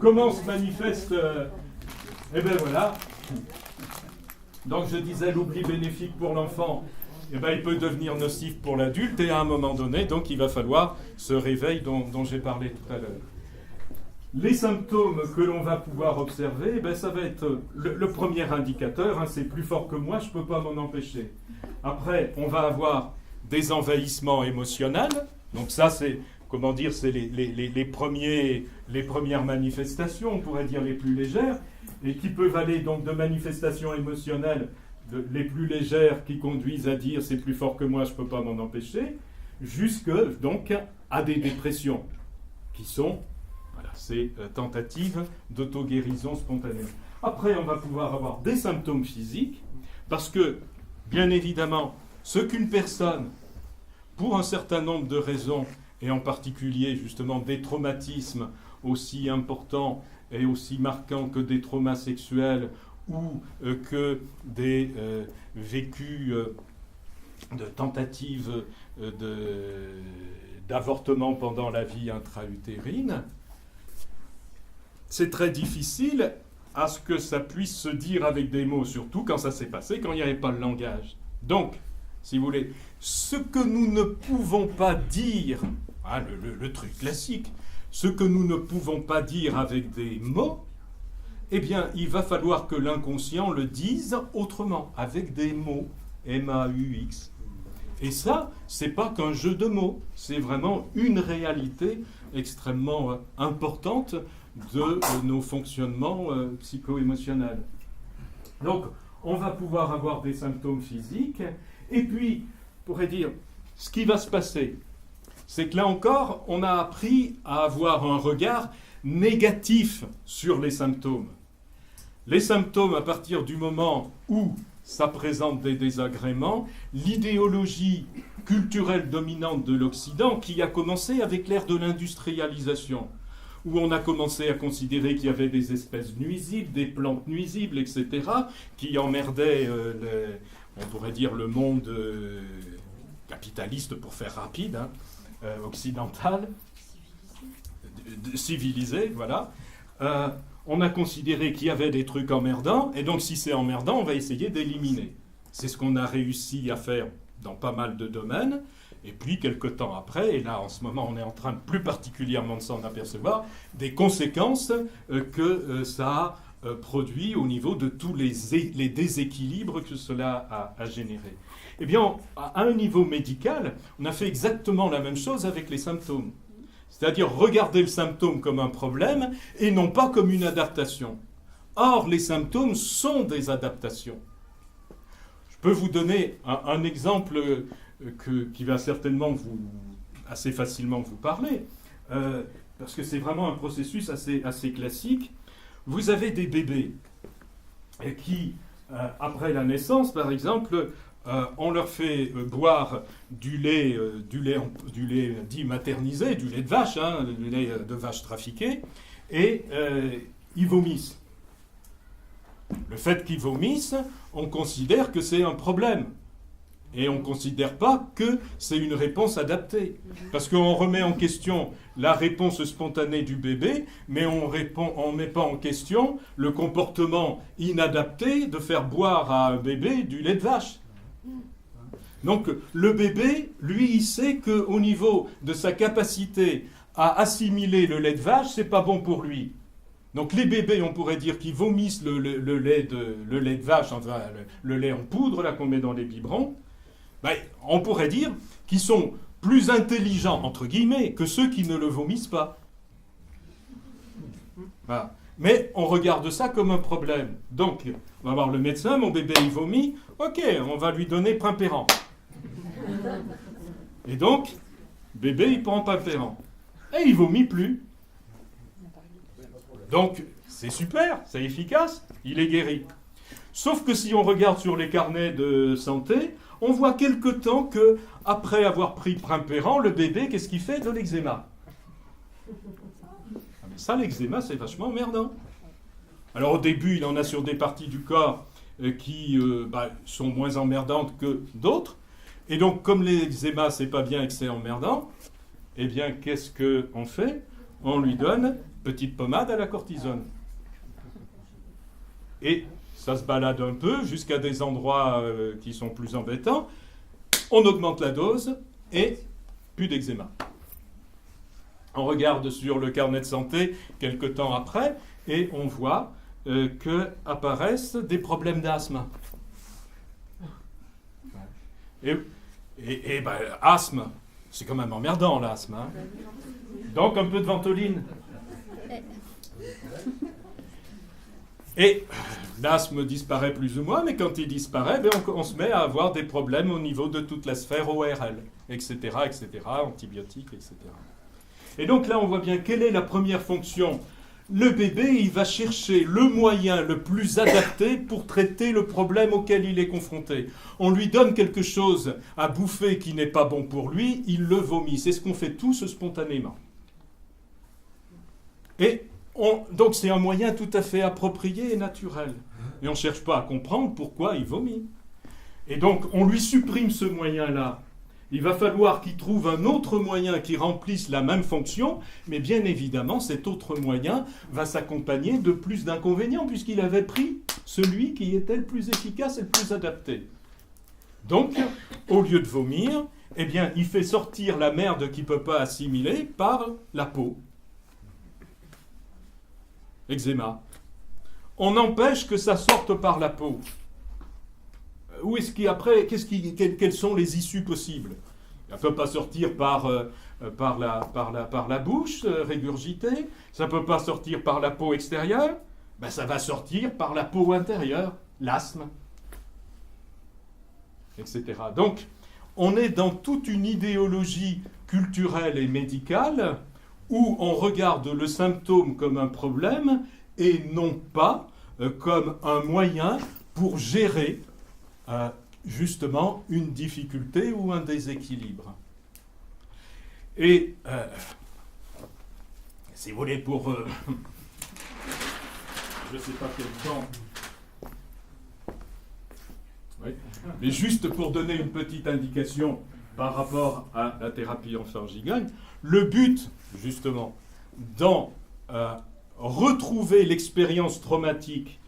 comment se manifeste Eh bien voilà. Donc je disais, l'oubli bénéfique pour l'enfant, eh ben, il peut devenir nocif pour l'adulte, et à un moment donné, donc il va falloir ce réveil dont j'ai parlé tout à l'heure. Les symptômes que l'on va pouvoir observer, eh ben, ça va être le premier indicateur, hein, c'est plus fort que moi, je ne peux pas m'en empêcher. Après, on va avoir des envahissements émotionnels, donc ça c'est, comment dire, c'est les premières manifestations, on pourrait dire les plus légères, et qui peuvent aller donc de manifestations émotionnelles les plus légères qui conduisent à dire c'est plus fort que moi, je ne peux pas m'en empêcher, jusque donc à des dépressions qui sont ces tentatives d'auto-guérison spontanée. Après, on va pouvoir avoir des symptômes physiques, parce que, bien évidemment, ce qu'une personne, pour un certain nombre de raisons, et en particulier justement des traumatismes aussi importants et aussi marquants que des traumas sexuels ou que des vécus de tentatives d'avortement pendant la vie intra-utérine, c'est très difficile à ce que ça puisse se dire avec des mots, surtout quand ça s'est passé, quand il n'y avait pas le langage. Donc, si vous voulez, ce que nous ne pouvons pas dire, hein, le truc classique, ce que nous ne pouvons pas dire avec des mots, eh bien, il va falloir que l'inconscient le dise autrement, avec des mots, M-A-U-X. Et ça, c'est pas qu'un jeu de mots, c'est vraiment une réalité extrêmement importante de nos fonctionnements psycho-émotionnels. Donc, on va pouvoir avoir des symptômes physiques, et puis, on pourrait dire, ce qui va se passer, c'est que là encore, on a appris à avoir un regard négatif sur les symptômes. Les symptômes, à partir du moment où ça présente des désagréments, l'idéologie culturelle dominante de l'Occident, qui a commencé avec l'ère de l'industrialisation, où on a commencé à considérer qu'il y avait des espèces nuisibles, des plantes nuisibles, etc., qui emmerdaient, on pourrait dire, le monde capitaliste, pour faire rapide, hein, occidental, civilisé, voilà. On a considéré qu'il y avait des trucs emmerdants, et donc si c'est emmerdant, on va essayer d'éliminer. C'est ce qu'on a réussi à faire dans pas mal de domaines. Et puis, quelque temps après, et là, en ce moment, on est en train plus particulièrement de s'en apercevoir, des conséquences que ça a produit au niveau de tous les déséquilibres que cela a généré. Eh bien, à un niveau médical, on a fait exactement la même chose avec les symptômes. C'est-à-dire regarder le symptôme comme un problème et non pas comme une adaptation. Or, les symptômes sont des adaptations. Je peux vous donner un exemple qui va certainement assez facilement vous parler, parce que c'est vraiment un processus assez classique. Vous avez des bébés qui, après la naissance, par exemple, on leur fait boire du lait dit maternisé, du lait de vache, hein, du lait de vache trafiqué, et ils vomissent. Le fait qu'ils vomissent, on considère que c'est un problème. Et on ne considère pas que c'est une réponse adaptée. Parce qu'on remet en question la réponse spontanée du bébé, mais on ne met pas en question le comportement inadapté de faire boire à un bébé du lait de vache. Donc le bébé, lui, il sait qu'au niveau de sa capacité à assimiler le lait de vache, c'est pas bon pour lui. Donc les bébés, on pourrait dire qu'ils vomissent le lait de vache, enfin le lait en poudre là qu'on met dans les biberons. Ben, on pourrait dire qu'ils sont plus intelligents, entre guillemets, que ceux qui ne le vomissent pas. Voilà. Mais on regarde ça comme un problème. Donc, on va voir le médecin, mon bébé il vomit, ok, on va lui donner Primpéran. Et donc, bébé il prend Primpéran. Et il vomit plus. Donc, c'est super, c'est efficace, il est guéri. Sauf que si on regarde sur les carnets de santé, on voit quelque temps que, après avoir pris Primpéran, le bébé, qu'est-ce qu'il fait? De l'eczéma. Ah, mais ça, l'eczéma, c'est vachement emmerdant. Alors au début, il en a sur des parties du corps qui sont moins emmerdantes que d'autres. Et donc, comme l'eczéma, c'est pas bien et que c'est emmerdant, eh bien, qu'est-ce qu'on fait? on lui donne petite pommade à la cortisone. Et ça se balade un peu jusqu'à des endroits qui sont plus embêtants. On augmente la dose et plus d'eczéma. On regarde sur le carnet de santé quelques temps après et on voit qu'apparaissent des problèmes d'asthme. Et ben, asthme, c'est quand même emmerdant l'asthme. Hein. Donc un peu de ventoline. Et l'asthme disparaît plus ou moins, mais quand il disparaît, ben on se met à avoir des problèmes au niveau de toute la sphère ORL, etc., antibiotiques, etc. Et donc là, on voit bien quelle est la première fonction. Le bébé, il va chercher le moyen le plus adapté pour traiter le problème auquel il est confronté. On lui donne quelque chose à bouffer qui n'est pas bon pour lui, il le vomit. C'est ce qu'on fait tous spontanément. Et donc c'est un moyen tout à fait approprié et naturel. Et on ne cherche pas à comprendre pourquoi il vomit. Et donc on lui supprime ce moyen-là. Il va falloir qu'il trouve un autre moyen qui remplisse la même fonction, mais bien évidemment, cet autre moyen va s'accompagner de plus d'inconvénients, puisqu'il avait pris celui qui était le plus efficace et le plus adapté. Donc, au lieu de vomir, eh bien, il fait sortir la merde qu'il ne peut pas assimiler par la peau. Eczéma. On empêche que ça sorte par la peau. Où est-ce qu'après, quelles sont les issues possibles? Ça ne peut pas sortir par la bouche, régurgitée. Ça ne peut pas sortir par la peau extérieure. Ben, ça va sortir par la peau intérieure, l'asthme, etc. Donc, on est dans toute une idéologie culturelle et médicale où on regarde le symptôme comme un problème et non pas comme un moyen pour gérer justement une difficulté ou un déséquilibre. Et si vous voulez, pour je ne sais pas quel temps, oui, mais juste pour donner une petite indication par rapport à la thérapie enfant-gigogne, le but justement dans retrouver l'expérience traumatique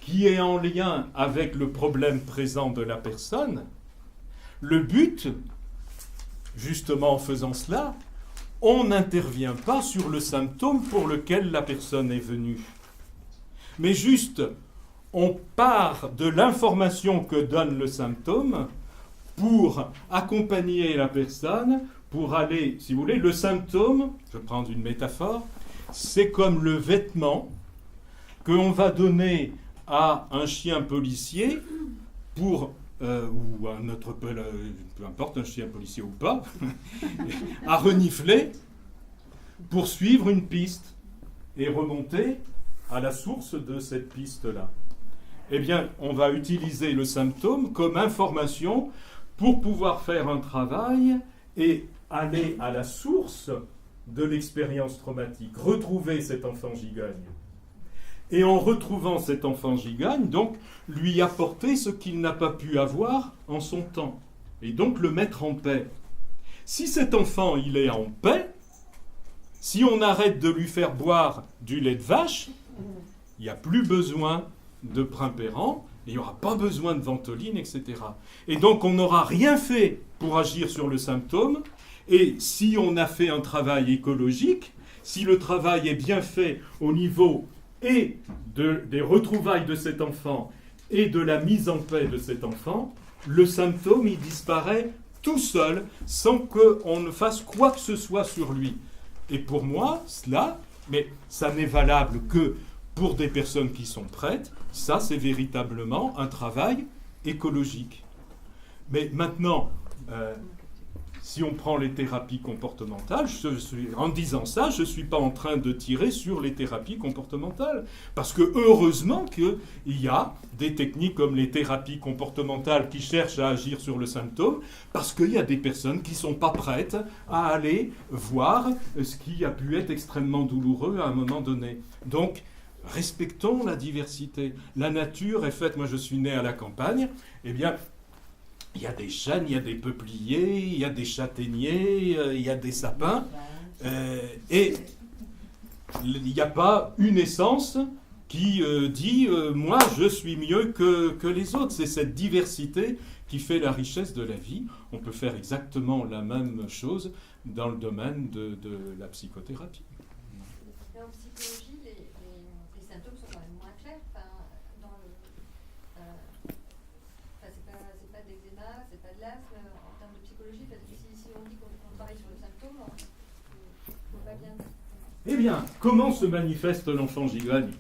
qui est en lien avec le problème présent de la personne, le but, justement en faisant cela, on n'intervient pas sur le symptôme pour lequel la personne est venue. Mais juste, on part de l'information que donne le symptôme pour accompagner la personne, pour aller, si vous voulez, le symptôme, je vais prendre une métaphore, c'est comme le vêtement qu'on va donner à un chien policier pour, ou un autre, peu importe, un chien policier ou pas, à renifler pour suivre une piste et remonter à la source de cette piste-là. Eh bien, on va utiliser le symptôme comme information pour pouvoir faire un travail et aller à la source de l'expérience traumatique, retrouver cet enfant gigogne. Et en retrouvant cet enfant gigogne, donc, lui apporter ce qu'il n'a pas pu avoir en son temps. Et donc le mettre en paix. Si cet enfant, il est en paix, si on arrête de lui faire boire du lait de vache, il n'y a plus besoin de Primpéran, il n'y aura pas besoin de ventoline, etc. Et donc on n'aura rien fait pour agir sur le symptôme, et si on a fait un travail écologique, si le travail est bien fait au niveau et des retrouvailles de cet enfant et de la mise en paix de cet enfant, le symptôme, il disparaît tout seul, sans qu'on ne fasse quoi que ce soit sur lui. Et pour moi, cela, mais ça n'est valable que pour des personnes qui sont prêtes, ça c'est véritablement un travail écologique. Mais maintenant, si on prend les thérapies comportementales, en disant ça, je ne suis pas en train de tirer sur les thérapies comportementales. Parce que heureusement qu'il y a des techniques comme les thérapies comportementales qui cherchent à agir sur le symptôme, parce qu'il y a des personnes qui ne sont pas prêtes à aller voir ce qui a pu être extrêmement douloureux à un moment donné. Donc, respectons la diversité. La nature est faite, moi je suis né à la campagne, eh bien, il y a des chênes, il y a des peupliers, il y a des châtaigniers, il y a des sapins. Et Il n'y a pas une essence qui dit moi je suis mieux que les autres. C'est cette diversité qui fait la richesse de la vie. On peut faire exactement la même chose dans le domaine de la psychothérapie. Mais en psychologie, les symptômes sont quand même moins clairs. C'est pas de l'eczéma, c'est pas de l'asthme. En termes de psychologie, si on dit qu'on travaille sur les symptômes, on ne faut pas bien. Eh bien, comment se manifeste l'enfant Giovanni?